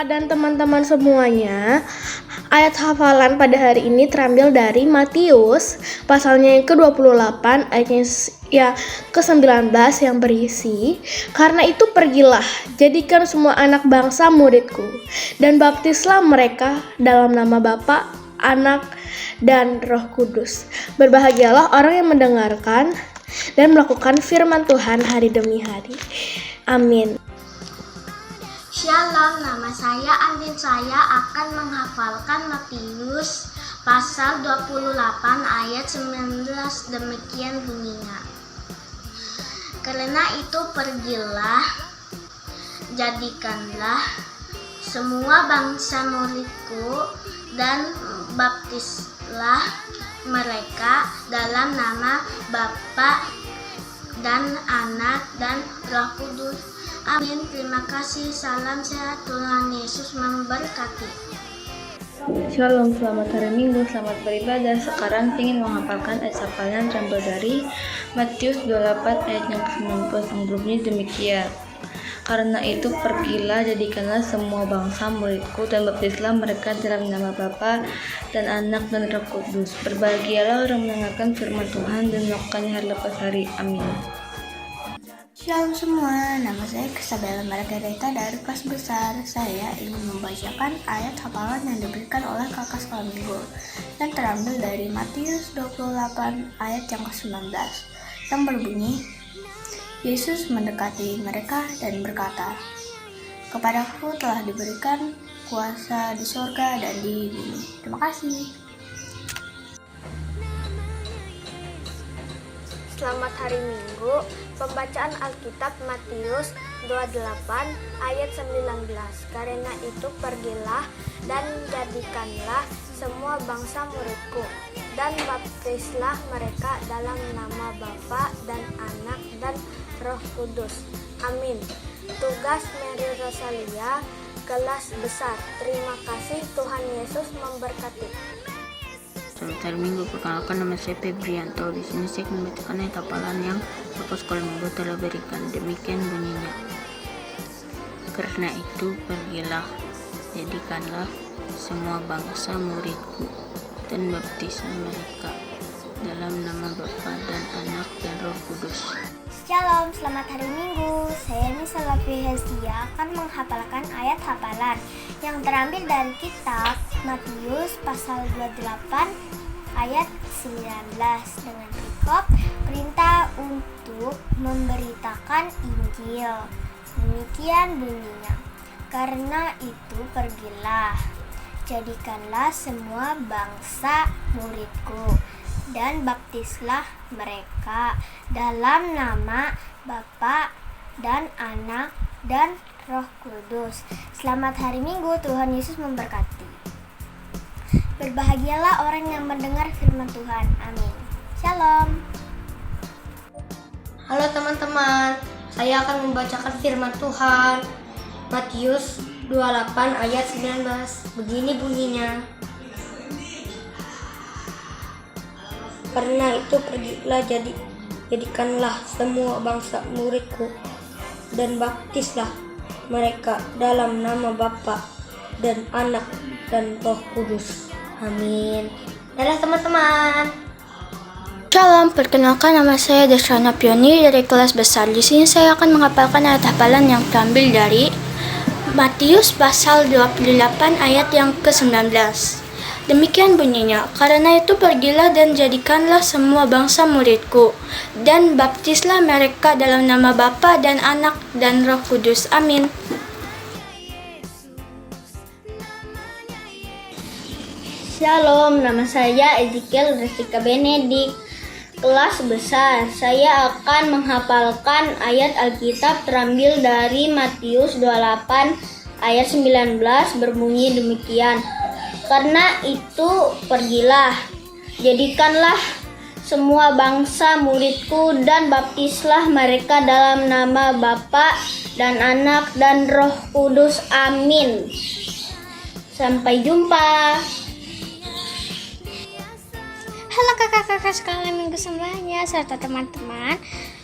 dan teman-teman semuanya, ayat hafalan pada hari ini terambil dari Matius pasalnya yang ke-28 ayatnya yang ke-19 yang berisi, "Karena itu pergilah, jadikan semua anak bangsa muridku, dan baptislah mereka dalam nama Bapa, Anak, dan Roh Kudus. Berbahagialah orang yang mendengarkan dan melakukan firman Tuhan hari demi hari." Amin. Shalom, nama saya Andin. Saya akan menghafalkan Matius pasal 28 ayat 19, demikian bunyinya. Karena itu pergilah, jadikanlah semua bangsa muridku dan baptislah mereka dalam nama Bapa dan Anak dan Roh Kudus. Amin. Terima kasih. Salam sehat. Tuhan Yesus memberkati. Shalom, selamat hari Minggu, selamat beribadah. Sekarang ingin menghafalkan ayat hafalan terambil dari Matius 28 ayat yang ke-19 yang berbunyi demikian. Karena itu pergilah, jadikanlah semua bangsa muridku, dan baptislah mereka dalam nama Bapa dan Anak dan Roh Kudus. Berbahagialah orang mendengarkan firman Tuhan dan melakukannya hari lepas hari. Amin. Shalom semua, nama saya Kristabella Margareta dari kelas besar. Saya ingin membacakan ayat hafalan yang diberikan oleh kakak sekolah minggu yang terambil dari Matius 28 ayat yang ke-19 yang berbunyi, Yesus mendekati mereka dan berkata, "Kepadaku telah diberikan kuasa di sorga dan di bumi." Terima kasih. Selamat hari Minggu. Pembacaan Alkitab Matius 28 ayat 19. Karena itu pergilah dan jadikanlah semua bangsa muridku, dan baptislah mereka dalam nama Bapa dan Anak dan Roh Kudus. Amin. Tugas Mary Rosalia, kelas besar. Terima kasih. Tuhan Yesus memberkati. Selamat hari Minggu, perkenalkan nama saya Febrianto. Di sini saya akan membacakan ayat hafalan yang Bapak Sekolah Minggu telah berikan. Demikian bunyinya. Karena itu pergilah, jadikanlah semua bangsa muridku, dan baptislah mereka dalam nama Bapa dan Anak dan Roh Kudus. Shalom, selamat hari Minggu. Saya Nisa Lafi Hestia akan menghafalkan ayat hafalan yang terambil dari kitab Matius pasal 28 ayat 19 dengan perikop perintah untuk memberitakan Injil. Demikian bunyinya. Karena itu pergilah, jadikanlah semua bangsa muridku, dan baptislah mereka dalam nama Bapa dan Anak dan Roh Kudus. Selamat hari Minggu, Tuhan Yesus memberkati. Berbahagialah orang yang mendengar firman Tuhan. Amin. Shalom. Halo teman-teman, saya akan membacakan firman Tuhan. Matius 28 ayat 19. Begini bunyinya. Karena itu pergilah, jadikanlah semua bangsa muridku, dan baptislah mereka dalam nama Bapa dan Anak dan Roh Kudus. Amin. Dadah teman-teman. Shalom, perkenalkan nama saya Desrana Pioni dari kelas besar. Di sini saya akan menghafalkan ayat hafalan yang terambil dari Matius pasal 28 ayat yang ke-19. Demikian bunyinya, karena itu pergilah dan jadikanlah semua bangsa muridku, dan baptislah mereka dalam nama Bapa dan Anak dan Roh Kudus. Amin. Shalom, nama saya Ezekiel Restika Benedik, kelas besar. Saya akan menghafalkan ayat Alkitab terambil dari Matius 28 ayat 19 berbunyi demikian. Karena itu pergilah, jadikanlah semua bangsa muridku, dan baptislah mereka dalam nama Bapa dan Anak dan Roh Kudus. Amin. Sampai jumpa. Halo kakak-kakak sekolah minggu semuanya serta teman-teman.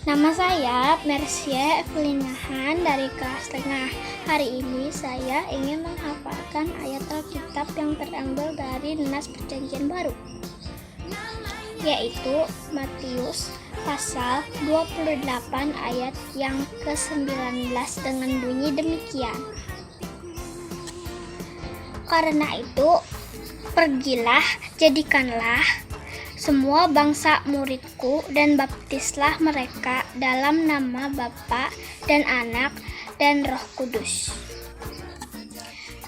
Nama saya Mercia Evelinahan dari kelas tengah. Hari ini saya ingin menghafalkan ayat Alkitab yang terambil dari Nas Perjanjian Baru, yaitu Matius pasal 28 ayat yang ke-19 dengan bunyi demikian. Karena itu, pergilah, jadikanlah semua bangsa muridku dan baptislah mereka dalam nama Bapa dan Anak dan Roh Kudus.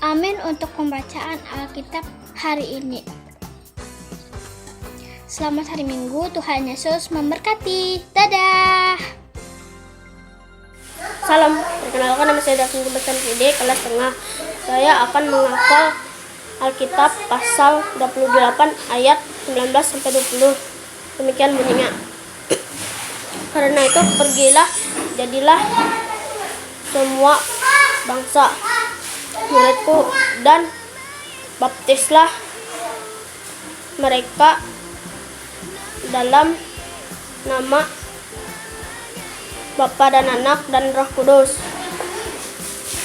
Amin untuk pembacaan Alkitab hari ini. Selamat hari Minggu, Tuhan Yesus memberkati. Dadah. Salam, perkenalkan nama saya Davin Kebesan PD, kelas tengah. Saya akan menghafal Alkitab pasal 28 ayat 19-20. Demikian bunyinya. Karena itu pergilah, jadilah semua bangsa muridku dan baptislah mereka dalam nama Bapa dan Anak dan Roh Kudus,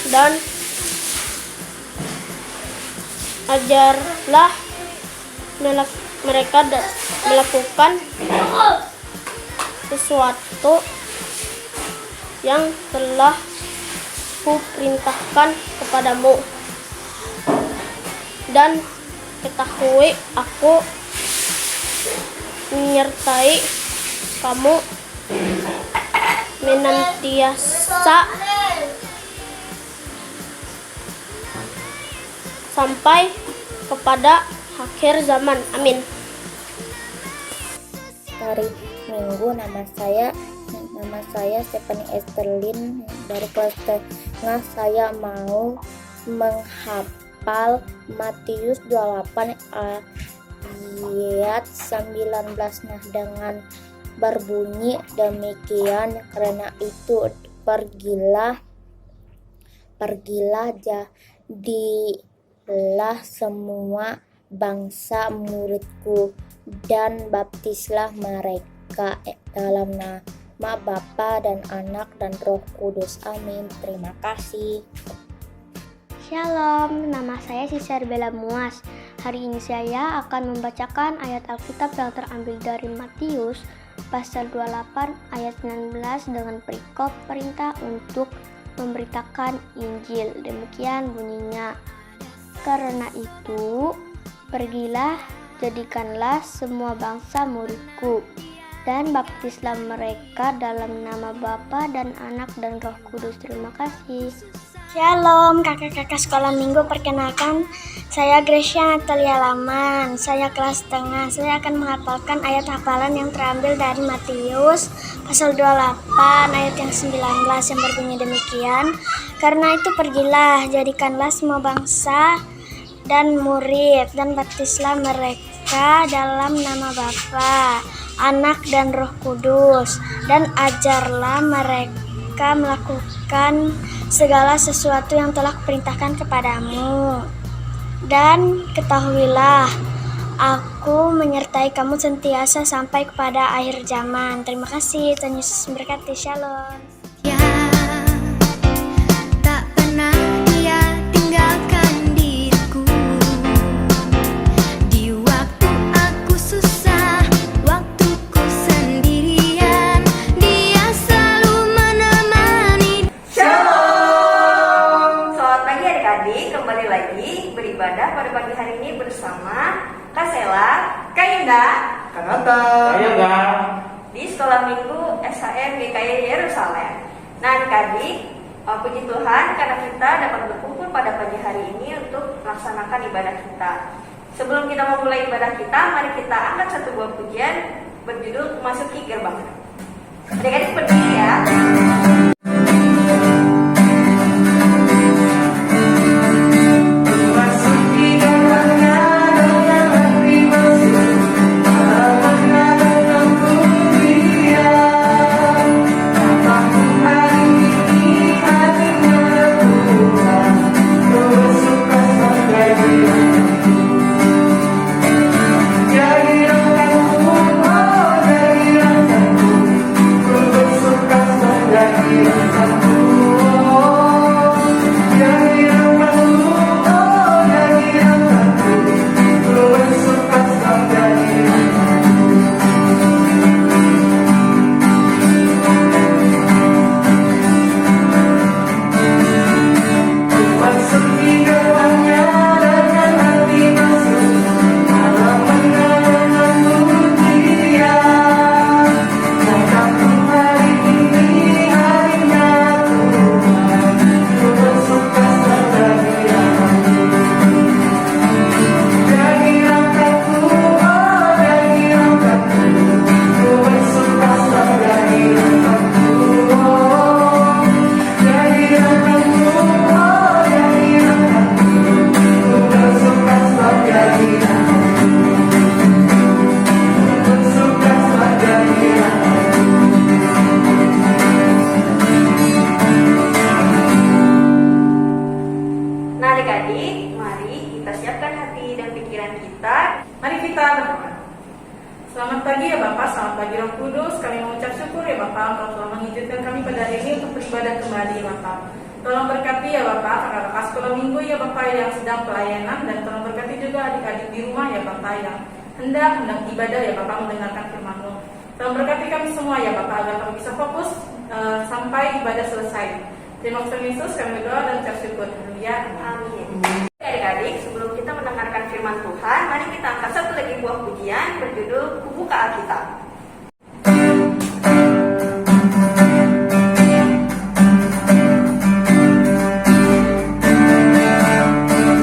dan ajarlah mereka melakukan sesuatu yang telah kuperintahkan kepadamu, dan ketahui aku menyertai kamu menantiasa sampai kepada akhir zaman. Amin. Hari Minggu, nama saya Stephanie Esterlin dari kelas tengah. Saya mau menghafal Matius 28 ayat 19 dengan berbunyi demikian. Karena itu pergilah, jadilah semua bangsa muridku dan baptislah mereka dalam nama Bapa dan Anak dan Roh Kudus. Amin. Terima kasih. Shalom, nama saya Sisar Bella Muas. Hari ini saya akan membacakan ayat Alkitab yang terambil dari Matius pasal 28 ayat 19 dengan perikop perintah untuk memberitakan Injil. Demikian bunyinya. Karena itu, pergilah, jadikanlah semua bangsa muridku, dan baptislah mereka dalam nama Bapa dan Anak dan Roh Kudus. Terima kasih. Shalom kakak-kakak sekolah minggu, perkenalkan saya Gracia Natalia Laman, saya kelas tengah. Saya akan menghafalkan ayat hafalan yang terambil dari Matius pasal 28 ayat yang 19 yang berbunyi demikian. Karena itu pergilah, jadikanlah semua bangsa dan murid, dan baptislah mereka dalam nama Bapa, Anak dan Roh Kudus, dan ajarlah mereka melakukan segala sesuatu yang telah kuperintahkan kepadamu. Dan ketahuilah, aku menyertai kamu sentiasa sampai kepada akhir zaman. Terima kasih, Tuhan Yesus memberkati. Shalom. Tak pernah dia tinggalkan diriku di waktu aku susah, waktuku sendirian, dia selalu menemani. Shalom, selamat pagi adik-adik, kembali lagi beribadah pada pagi hari ini bersama Kak Sela, Kak Yunda, Kak Nata, Kak Yoga, di Sekolah Minggu SHM GKI Yerusalem. Nah adik-adik, puji Tuhan karena kita dapat berkumpul pada pagi hari ini untuk melaksanakan ibadah kita. Sebelum kita memulai ibadah kita, mari kita angkat satu buah pujian berjudul Memasuki Gerbang. Adik-adik berdiri ya. Jadi bagi Roh Kudus, kami mengucap syukur ya Bapak, Engkau telah mengizinkan kami pada hari ini untuk beribadah kembali ya Bapak. Tolong berkati ya Bapak, kakak-kakak sekolah minggu ya Bapak yang sedang pelayanan, dan tolong berkati juga adik-adik di rumah ya Bapak yang hendak ibadah ya Bapak, mendengarkan firman-Mu. Tolong berkati kami semua ya Bapak, agar kami bisa fokus sampai ibadah selesai. Terima kasih Yesus, kami berdoa dan ucap syukur. Haleluya. Amin. Adik-adik, sebelum kita mendengarkan firman Tuhan, mari kita angkat satu lagi buah pujian berjudul Kubuka Alkitab.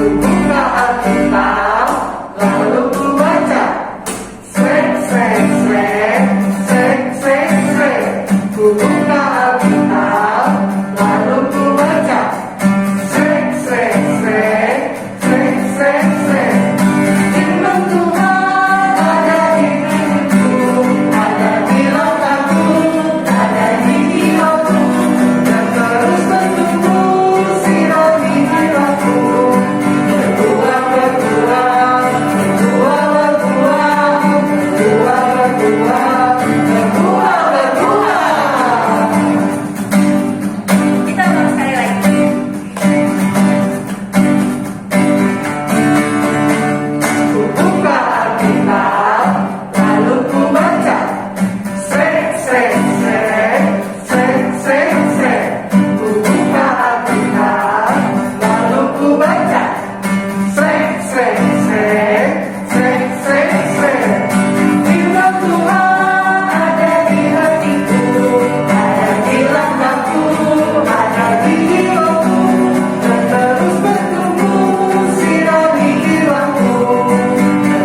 Kubuka Alkitab, lalu ku baca. Srek, srek, srek, srek, srek, srek. Kubuka Alkitab, lalu ku baca. Srek, srek, srek, srek, srek, srek. Firman Tuhan ada di hidupku, ada di langkahku, ada di jiwaku, dan terus bertumbuh sirami jiwaku. Berbuah, berbuah, berbuah, berbuah, berbuah, berbuah, berbuah, berbuah. Kita ulang sekali lagi. Kubuka Alkitab, lalu ku baca. Srek, srek, srek, srek, srek, srek. Kubuka Alkitab, lalu ku baca. Srek, srek, srek, srek, srek, srek. Firman Tuhan ada di hatiku, ada di langkahku, ada di jiwaku, dan terus bertumbuh sirami jiwaku.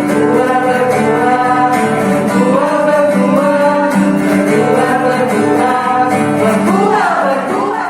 Berbuah, berbuah, berbuah, berbuah, berbuah, berbuah, berbuah, berbuah.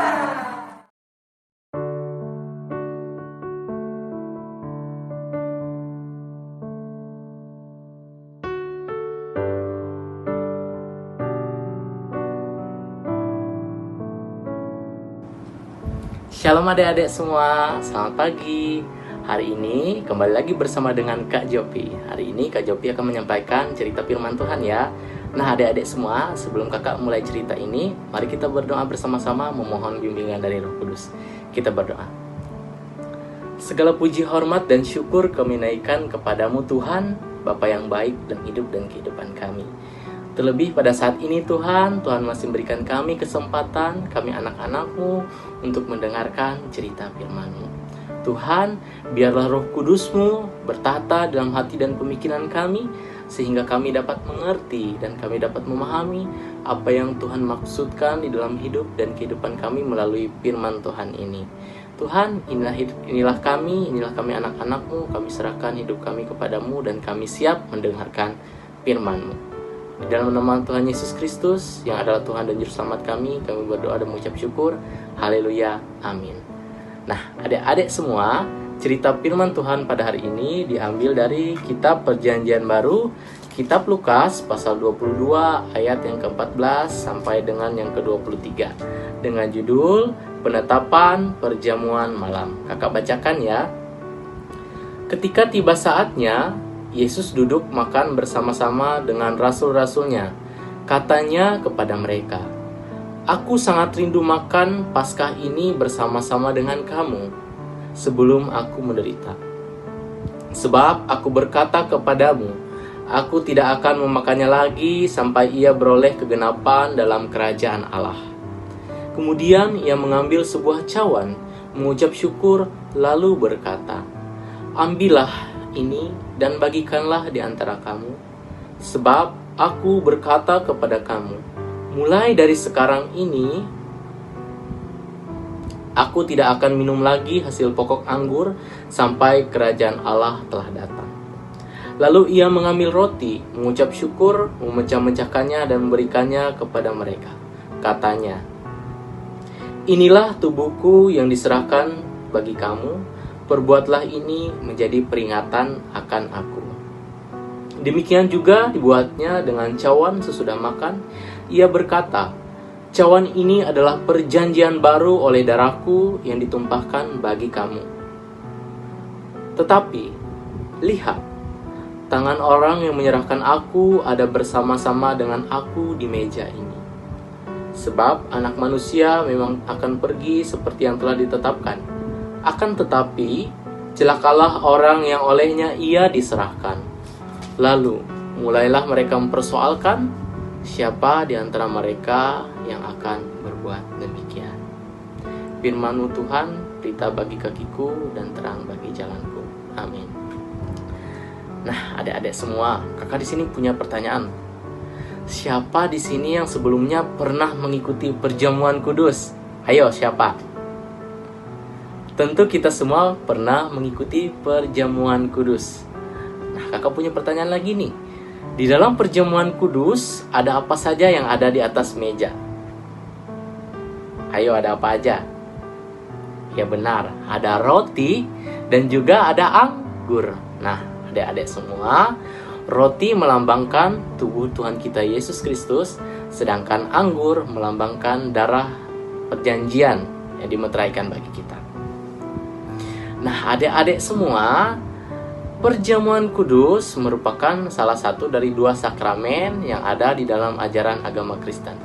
Shalom adik-adik semua, selamat pagi. Hari ini kembali lagi bersama dengan Kak Jopi. Hari ini Kak Jopi akan menyampaikan cerita firman Tuhan ya. Nah adik-adik semua, sebelum kakak mulai cerita ini, mari kita berdoa bersama-sama memohon bimbingan dari Roh Kudus. Kita berdoa. Segala puji, hormat, dan syukur kami naikkan kepadamu Tuhan, Bapa yang baik dan hidup dan kehidupan kami. Terlebih pada saat ini Tuhan masih memberikan kami kesempatan, kami anak-anak-Mu, untuk mendengarkan cerita firman-Mu. Tuhan, biarlah Roh Kudus-Mu bertata dalam hati dan pemikiran kami, sehingga kami dapat mengerti dan kami dapat memahami apa yang Tuhan maksudkan di dalam hidup dan kehidupan kami melalui firman Tuhan ini. Tuhan, inilah kami anak-anak-Mu, kami serahkan hidup kami kepadamu dan kami siap mendengarkan firman-Mu. Di dalam nama Tuhan Yesus Kristus yang adalah Tuhan dan Juru Selamat kami berdoa dan mengucap syukur. Haleluya, amin. Nah, adik-adik semua, cerita firman Tuhan pada hari ini diambil dari kitab Perjanjian Baru, kitab Lukas pasal 22 ayat yang ke-14 sampai dengan yang ke-23 dengan judul Penetapan Perjamuan Malam. Kakak bacakan ya. Ketika tiba saatnya, Yesus duduk makan bersama-sama dengan rasul-rasulnya. Katanya kepada mereka, "Aku sangat rindu makan Paskah ini bersama-sama dengan kamu sebelum aku menderita. Sebab aku berkata kepadamu, aku tidak akan memakannya lagi sampai ia beroleh kegenapan dalam kerajaan Allah." Kemudian ia mengambil sebuah cawan, mengucap syukur, lalu berkata, "Ambillah ini dan bagikanlah di antara kamu, sebab aku berkata kepada kamu, mulai dari sekarang ini aku tidak akan minum lagi hasil pokok anggur sampai kerajaan Allah telah datang." Lalu ia mengambil roti, mengucap syukur, memecah-mecahkannya dan memberikannya kepada mereka. Katanya, "Inilah tubuhku yang diserahkan bagi kamu. Perbuatlah ini menjadi peringatan akan aku." Demikian juga dibuatnya dengan cawan sesudah makan. Ia berkata, "Cawan ini adalah perjanjian baru oleh darahku yang ditumpahkan bagi kamu. Tetapi, lihat, tangan orang yang menyerahkan aku ada bersama-sama dengan aku di meja ini. Sebab anak manusia memang akan pergi seperti yang telah ditetapkan. Akan tetapi, celakalah orang yang olehnya ia diserahkan. Lalu, mulailah mereka mempersoalkan siapa di antara mereka yang akan berbuat demikian. Firman-Mu Tuhan, pelita bagi kakiku dan terang bagi jalanku. Amin. Nah, adik-adik semua, kakak di sini punya pertanyaan. Siapa di sini yang sebelumnya pernah mengikuti perjamuan kudus? Ayo, siapa? Tentu kita semua pernah mengikuti perjamuan kudus. Nah, kakak punya pertanyaan lagi nih. Di dalam perjamuan kudus, ada apa saja yang ada di atas meja? Ayo, ada apa aja? Ya benar, ada roti dan juga ada anggur. Nah, adik-adik semua, roti melambangkan tubuh Tuhan kita Yesus Kristus, sedangkan anggur melambangkan darah perjanjian yang dimeteraikan bagi kita. Nah, adik-adik semua, perjamuan kudus merupakan salah satu dari 2 sakramen yang ada di dalam ajaran agama Kristen.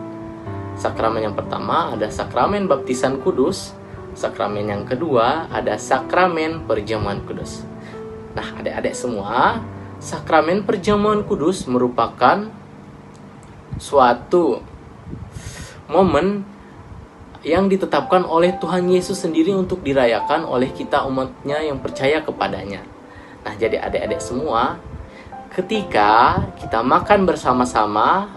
Sakramen yang pertama ada sakramen baptisan kudus, sakramen yang kedua ada sakramen perjamuan kudus. Nah, adik-adik semua, sakramen perjamuan kudus merupakan suatu momen yang ditetapkan oleh Tuhan Yesus sendiri untuk dirayakan oleh kita umatnya yang percaya kepadanya. Nah, jadi adik-adik semua, ketika kita makan bersama-sama,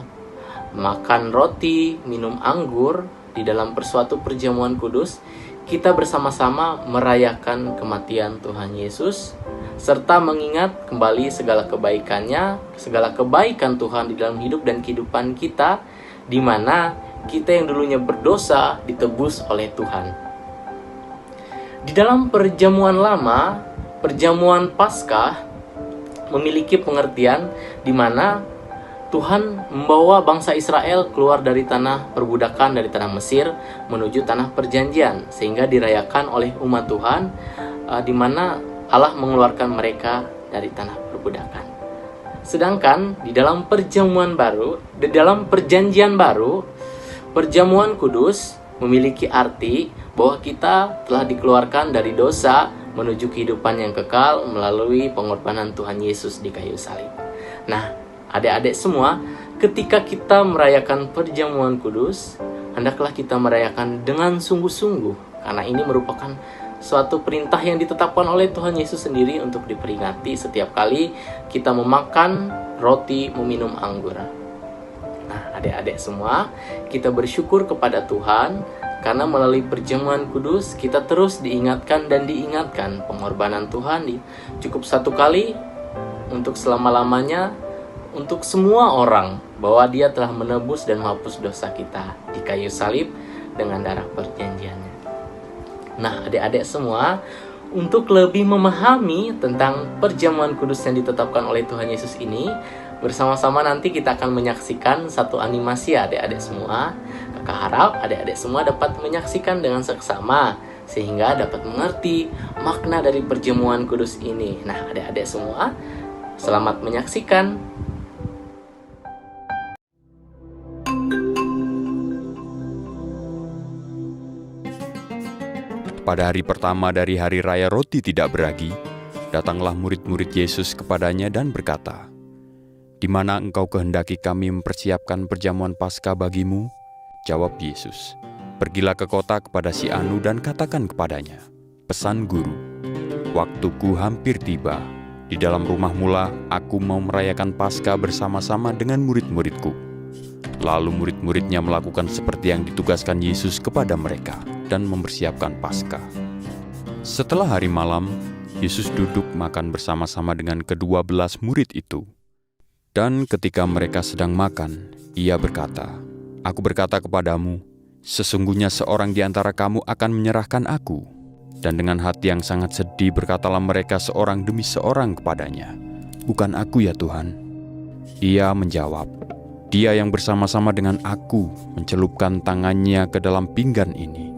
makan roti, minum anggur di dalam suatu perjamuan kudus, kita bersama-sama merayakan kematian Tuhan Yesus, serta mengingat kembali segala kebaikannya, segala kebaikan Tuhan di dalam hidup dan kehidupan kita, di mana kita yang dulunya berdosa ditebus oleh Tuhan. Di dalam perjamuan lama, perjamuan Paskah memiliki pengertian di mana Tuhan membawa bangsa Israel keluar dari tanah perbudakan, dari tanah Mesir menuju tanah perjanjian, sehingga dirayakan oleh umat Tuhan, di mana Allah mengeluarkan mereka dari tanah perbudakan. Sedangkan di dalam perjamuan baru, di dalam perjanjian baru, perjamuan kudus memiliki arti bahwa kita telah dikeluarkan dari dosa menuju kehidupan yang kekal melalui pengorbanan Tuhan Yesus di kayu salib. Nah, adik-adik semua, ketika kita merayakan perjamuan kudus, hendaklah kita merayakan dengan sungguh-sungguh, karena ini merupakan suatu perintah yang ditetapkan oleh Tuhan Yesus sendiri untuk diperingati setiap kali kita memakan roti, meminum anggur. Nah, adik-adik semua, kita bersyukur kepada Tuhan karena melalui perjamuan kudus kita terus diingatkan dan diingatkan pengorbanan Tuhan cukup satu kali untuk selama-lamanya untuk semua orang, bahwa Dia telah menebus dan menghapus dosa kita di kayu salib dengan darah perjanjiannya. Nah, adik-adik semua, untuk lebih memahami tentang perjamuan kudus yang ditetapkan oleh Tuhan Yesus ini, bersama-sama nanti kita akan menyaksikan satu animasi, adik-adik semua. Kakak harap adik-adik semua dapat menyaksikan dengan seksama, sehingga dapat mengerti makna dari perjamuan kudus ini. Nah, adik-adik semua, selamat menyaksikan. Pada hari pertama dari hari raya roti tidak beragi, datanglah murid-murid Yesus kepadanya dan berkata, "Di mana engkau kehendaki kami mempersiapkan perjamuan Paskah bagimu?" Jawab Yesus, "Pergilah ke kota kepada si Anu dan katakan kepadanya, pesan guru, waktuku hampir tiba. Di dalam rumah mula aku mau merayakan Paskah bersama-sama dengan murid-muridku." Lalu murid-muridnya melakukan seperti yang ditugaskan Yesus kepada mereka dan mempersiapkan Paskah. Setelah hari malam, Yesus duduk makan bersama-sama dengan ke-12 murid itu. Dan ketika mereka sedang makan, Ia berkata, "Aku berkata kepadamu, sesungguhnya seorang di antara kamu akan menyerahkan aku." Dan dengan hati yang sangat sedih berkatalah mereka seorang demi seorang kepadanya, "Bukan aku ya Tuhan?" Ia menjawab, "Dia yang bersama-sama dengan aku mencelupkan tangannya ke dalam pinggan ini,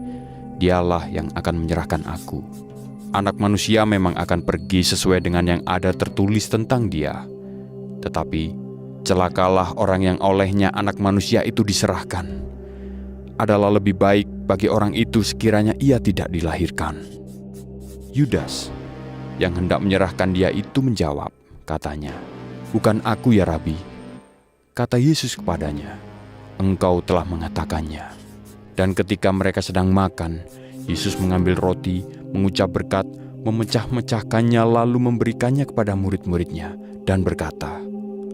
Dialah yang akan menyerahkan aku. Anak manusia memang akan pergi sesuai dengan yang ada tertulis tentang Dia, Tetapi celakalah orang yang olehnya Anak Manusia itu diserahkan. Adalah lebih baik bagi orang itu sekiranya ia tidak dilahirkan. Yudas yang hendak menyerahkan dia itu menjawab, katanya, "Bukan aku ya Rabi." Kata Yesus kepadanya, "Engkau telah mengatakannya." Dan ketika mereka sedang makan, Yesus mengambil roti, mengucap berkat, memecah-mecahkannya lalu memberikannya kepada murid-muridnya dan berkata,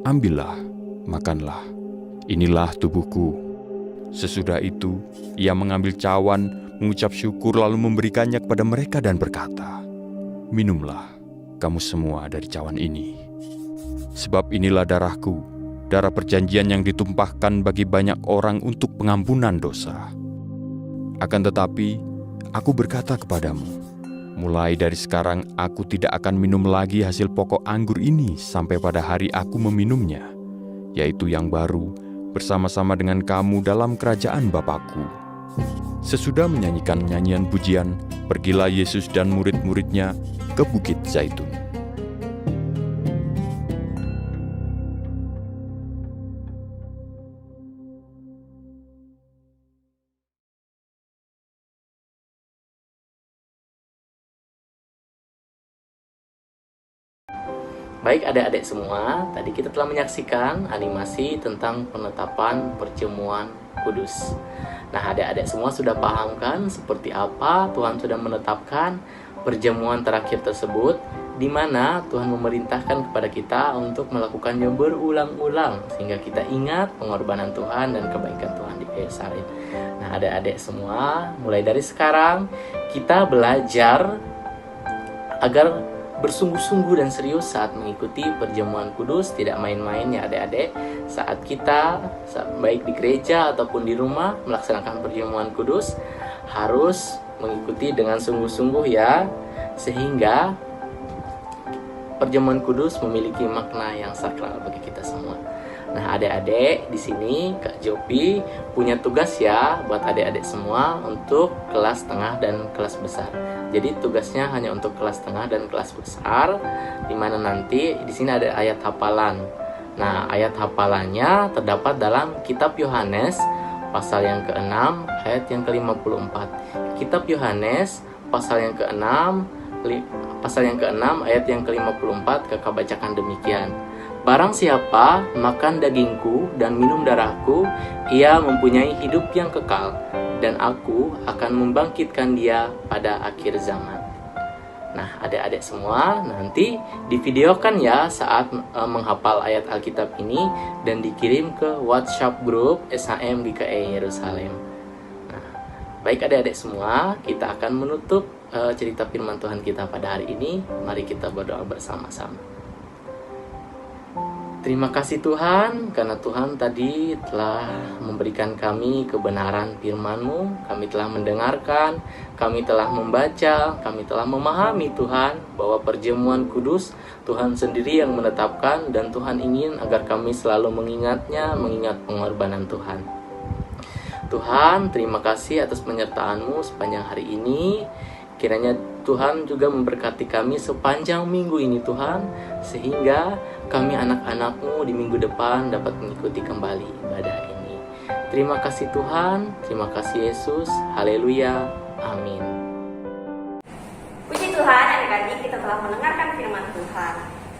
"Ambillah, makanlah. Inilah tubuhku." Sesudah itu, ia mengambil cawan, mengucap syukur lalu memberikannya kepada mereka dan berkata, "Minumlah kamu semua dari cawan ini. Sebab inilah darahku, darah perjanjian yang ditumpahkan bagi banyak orang untuk pengampunan dosa. Akan tetapi, aku berkata kepadamu, mulai dari sekarang aku tidak akan minum lagi hasil pokok anggur ini sampai pada hari aku meminumnya, yaitu yang baru, bersama-sama dengan kamu dalam kerajaan Bapakku." Sesudah menyanyikan nyanyian pujian, pergilah Yesus dan murid-muridnya ke Bukit Zaitun. Baik adik-adik semua, tadi kita telah menyaksikan animasi tentang penetapan perjamuan kudus. Nah, adik-adik semua sudah paham kan seperti apa Tuhan sudah menetapkan perjamuan terakhir tersebut, di mana Tuhan memerintahkan kepada kita untuk melakukannya berulang-ulang sehingga kita ingat pengorbanan Tuhan dan kebaikan Tuhan di Yerusalem. Nah, adik-adik semua, mulai dari sekarang kita belajar agar bersungguh-sungguh dan serius saat mengikuti perjamuan kudus, tidak main-main ya adik-adik. Saat kita baik di gereja ataupun di rumah melaksanakan perjamuan kudus, harus mengikuti dengan sungguh-sungguh ya, sehingga perjamuan kudus memiliki makna yang sakral bagi kita semua. Nah, adik-adik di sini Kak Jopi punya tugas ya buat adik-adik semua untuk kelas tengah dan kelas besar. Jadi tugasnya hanya untuk kelas tengah dan kelas besar, di mana nanti di sini ada ayat hafalan. Nah, ayat hafalannya terdapat dalam Kitab Yohanes pasal yang ke-6 ayat yang ke-54. Kitab Yohanes pasal yang ke-6 ayat yang ke-54 Kakak bacakan demikian. "Barang siapa makan dagingku dan minum darahku, ia mempunyai hidup yang kekal, dan aku akan membangkitkan dia pada akhir zaman." Nah, adik-adik semua nanti divideokan ya saat menghafal ayat Alkitab ini dan dikirim ke WhatsApp grup SHM GKI Yerusalem. Nah, baik adik-adik semua, kita akan menutup cerita firman Tuhan kita pada hari ini. Mari kita berdoa bersama-sama. Terima kasih Tuhan, karena Tuhan tadi telah memberikan kami kebenaran firman-Mu. Kami telah mendengarkan, kami telah membaca, kami telah memahami Tuhan bahwa perjamuan kudus Tuhan sendiri yang menetapkan, dan Tuhan ingin agar kami selalu mengingatnya, mengingat pengorbanan Tuhan. Tuhan, terima kasih atas penyertaan-Mu sepanjang hari ini. Kiranya Tuhan juga memberkati kami sepanjang minggu ini Tuhan, sehingga kami anak-anak-Mu di minggu depan dapat mengikuti kembali ibadah ini. Terima kasih Tuhan, terima kasih Yesus, haleluya, amin. Puji Tuhan, adik-adik, kita telah mendengarkan firman Tuhan.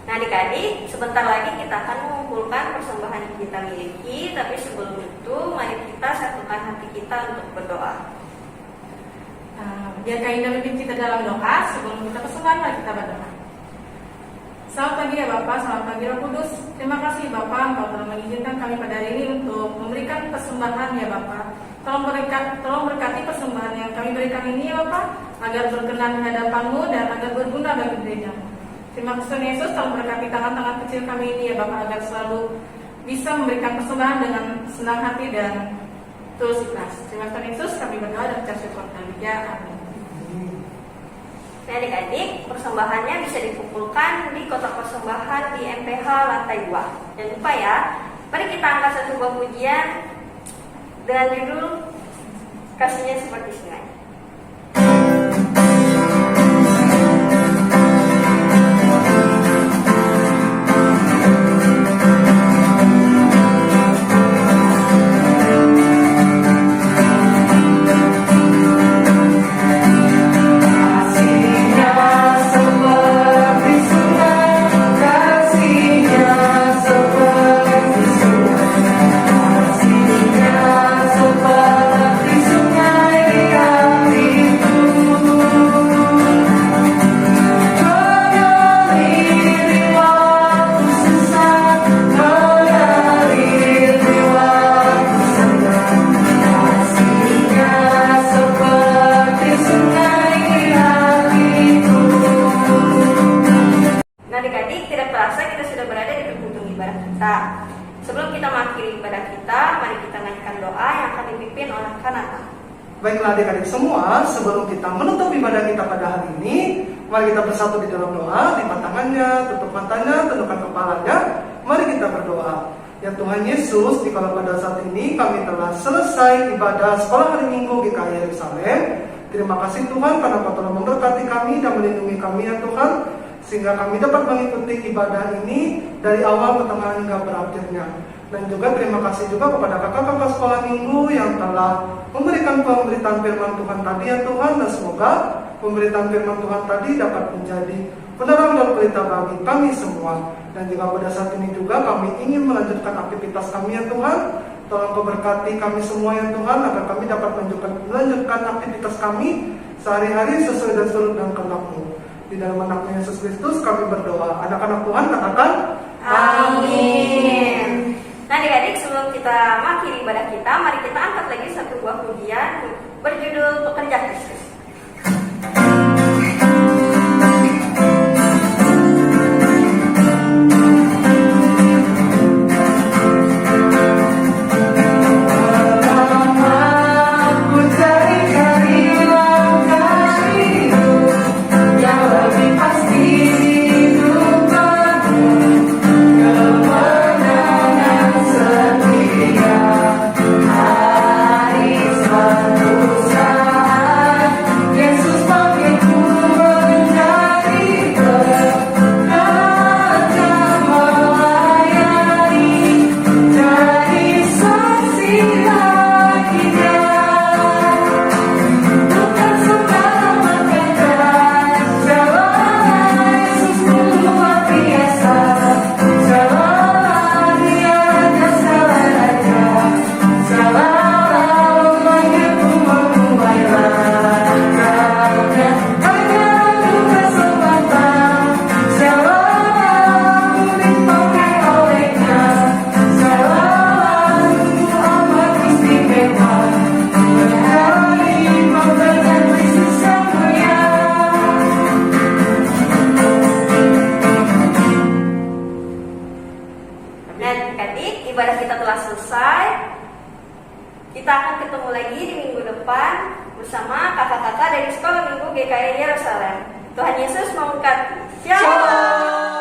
Nah adik-adik, sebentar lagi kita akan mengumpulkan persembahan yang kita miliki, tapi sebelum itu mari kita satukan hati kita untuk berdoa. Biar kami memimpin kita dalam doa. Sebelum kita persembahan, mari kita berdoa. Selamat pagi ya Bapak, selamat pagi Roh Kudus. Terima kasih Bapak, Engkau telah mengizinkan kami pada hari ini untuk memberikan persembahan ya Bapak. Tolong berkati persembahan yang kami berikan ini ya Bapak, agar berkenan di hadapan-Mu dan agar berguna bagi gereja-Mu. Terima kasih Yesus, tolong berkati tangan-tangan kecil kami ini ya Bapak, agar selalu bisa memberikan persembahan dengan senang hati dan tulus ikhlas. Terima kasih Yesus, kami berdoa dan ucap syukur. Haleluya, amin. Nah adik-adik, persembahannya bisa dikumpulkan di kotak persembahan di MPH lantai 2. Jangan lupa ya, mari kita angkat satu buah pujian dengan judul Kasihnya Seperti Sungai. Baiklah adik-adik semua, sebelum kita menutup ibadah kita pada hari ini, mari kita bersatu di dalam doa, lipat tangannya, tutup matanya, tundukkan kepalanya, mari kita berdoa. Ya Tuhan Yesus, dikala pada saat ini kami telah selesai ibadah sekolah hari Minggu GKI Yerusalem. Terima kasih Tuhan karena Kau telah memberkati kami dan melindungi kami ya Tuhan, sehingga kami dapat mengikuti ibadah ini dari awal, pertengahan hingga berakhirnya. Dan juga terima kasih juga kepada kakak-kakak sekolah minggu yang telah memberikan pemberitaan firman Tuhan tadi ya Tuhan. Dan semoga pemberitaan firman Tuhan tadi dapat menjadi penerang dan pelita bagi kami semua. Dan juga pada saat ini juga kami ingin melanjutkan aktivitas kami ya Tuhan. Tolong Kau berkati kami semua ya Tuhan, agar kami dapat melanjutkan aktivitas kami sehari-hari sesuai dan seluruh dan kehendak-Mu. Di dalam anak-Mu Yesus Kristus kami berdoa. Anak-anak Tuhan katakan amin. Nah adik-adik, sebelum kita mengakhiri ibadah kita, mari kita angkat lagi satu buah pujian berjudul Pekerja Kristus. Ibadah kita telah selesai. Kita akan ketemu lagi di minggu depan bersama kakak-kakak dari Sekolah Minggu GKI Yerusalem. Tuhan Yesus memberkati. Shalom.